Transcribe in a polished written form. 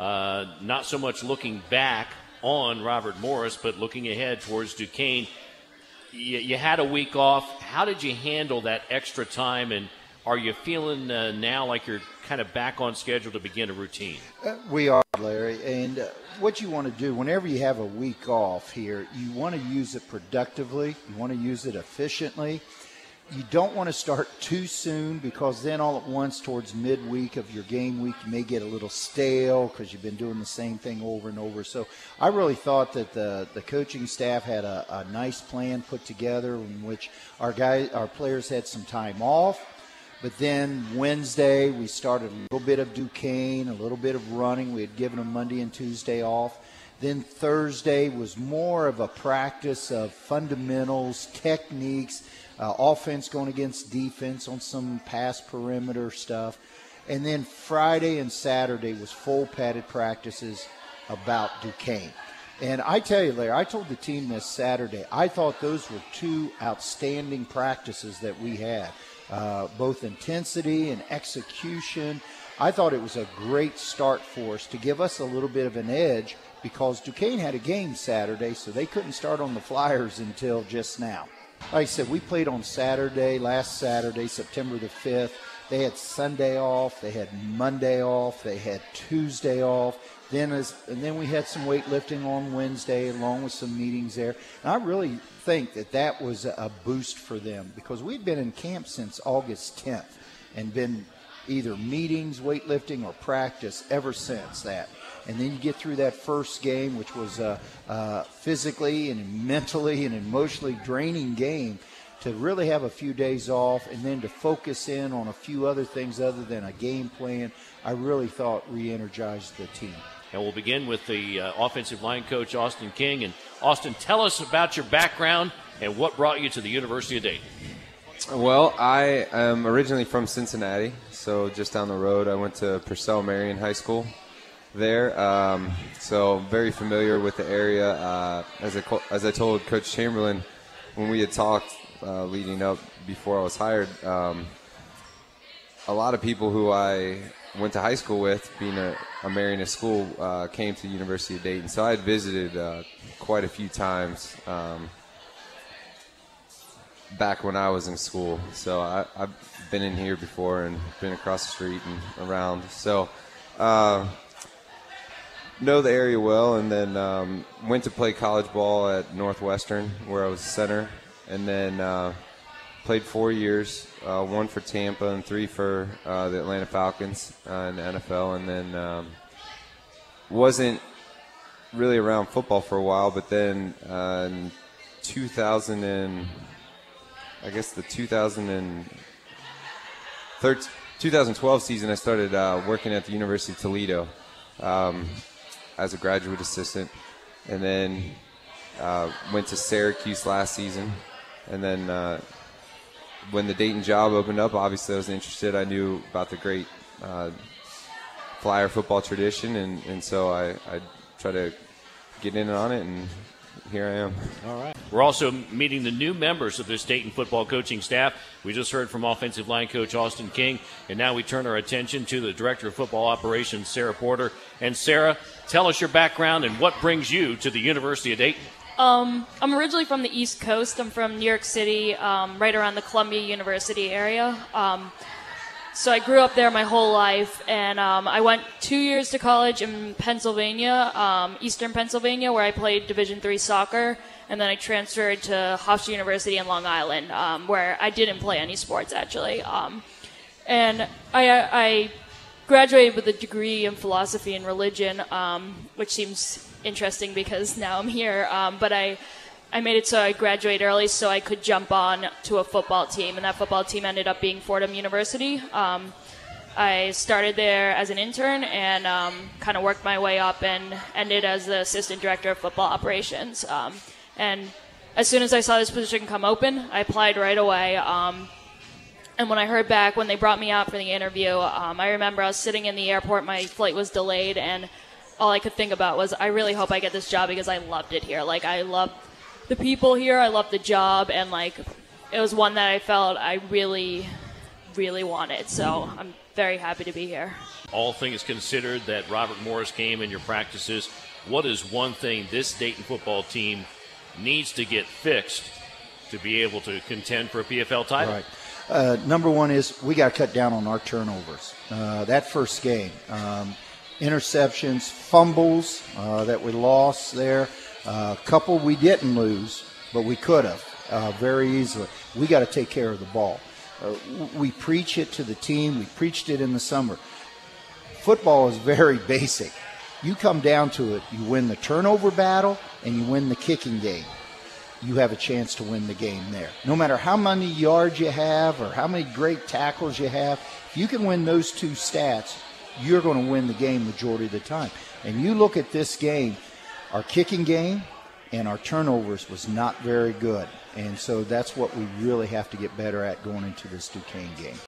not so much looking back on Robert Morris, but looking ahead towards Duquesne. You had a week off. How did you handle that extra time, and are you feeling now like you're kind of back on schedule to begin a routine? We are, Larry, and what you want to do whenever you have a week off here, you want to use it productively. You want to use it efficiently. You don't want to start too soon, because then all at once towards midweek of your game week, you may get a little stale because you've been doing the same thing over and over. So I really thought that the coaching staff had a nice plan put together in which our players had some time off. But then Wednesday we started a little bit of Duquesne, a little bit of running. We had given them Monday and Tuesday off. Then Thursday was more of a practice of fundamentals, techniques, offense going against defense on some pass perimeter stuff. And then Friday and Saturday was full padded practices about Duquesne. And I tell you, Larry, I told the team this Saturday, I thought those were two outstanding practices that we had, both intensity and execution. I thought it was a great start for us to give us a little bit of an edge, because Duquesne had a game Saturday, so they couldn't start on the Flyers until just now. Like I said, we played on last Saturday, September the 5th. They had Sunday off. They had Monday off. They had Tuesday off. And then we had some weightlifting on Wednesday, along with some meetings there. And I really think that was a boost for them, because we'd been in camp since August 10th and been either meetings, weightlifting, or practice ever since that. And then you get through that first game, which was a physically and mentally and emotionally draining game, to really have a few days off and then to focus in on a few other things other than a game plan, I really thought re-energized the team. And we'll begin with the offensive line coach, Austin King. And Austin, tell us about your background and what brought you to the University of Dayton. Well, I am originally from Cincinnati, so just down the road. I went to Purcell Marion High School there, so very familiar with the area. As I told Coach Chamberlin when we had talked leading up before I was hired, a lot of people who I went to high school with, being a Marion school, came to the University of Dayton. So I had visited quite a few times back when I was in school. So I've been in here before and been across the street and around. So know the area well, and then went to play college ball at Northwestern, where I was a center, and then played 4 years, 1 for Tampa and 3 for the Atlanta Falcons in the NFL, and then wasn't really around football for a while, but then in 2012 season, I started working at the University of Toledo as a graduate assistant, and then went to Syracuse last season. And then when the Dayton job opened up, obviously I was interested. I knew about the great Flyer football tradition, and so I tried to get in on it, and here I am. All right. We're also meeting the new members of this Dayton football coaching staff. We just heard from offensive line coach Austin King, and now we turn our attention to the director of football operations, Sarah Porter. And Sarah, tell us your background and what brings you to the University of Dayton. I'm originally from the East Coast. I'm from New York City, right around the Columbia University area. So I grew up there my whole life, and I went 2 years to college in Pennsylvania, Eastern Pennsylvania, where I played Division III soccer, and then I transferred to Hofstra University in Long Island, where I didn't play any sports, actually. And I graduated with a degree in philosophy and religion, which seems interesting because now I'm here, but I made it so I graduated early so I could jump on to a football team, and that football team ended up being Fordham University. I started there as an intern and kind of worked my way up and ended as the assistant director of football operations. And as soon as I saw this position come open, I applied right away. And when I heard back, when they brought me out for the interview, I remember I was sitting in the airport, my flight was delayed, and all I could think about was, I really hope I get this job because I loved it here. Like, I loved the people here, I loved the job, and like it was one that I felt I really, really wanted. So I'm very happy to be here. All things considered, that Robert Morris came in your practices, what is one thing this Dayton football team needs to get fixed to be able to contend for a PFL title? Right. Number one is we got to cut down on our turnovers. That first game, interceptions, fumbles that we lost there, a couple we didn't lose, but we could have very easily. We got to take care of the ball. We preach it to the team. We preached it in the summer. Football is very basic. You come down to it, you win the turnover battle and you win the kicking game. You have a chance to win the game there. No matter how many yards you have or how many great tackles you have, if you can win those two stats, you're going to win the game majority of the time. And you look at this game, our kicking game and our turnovers was not very good. And so that's what we really have to get better at going into this Duquesne game.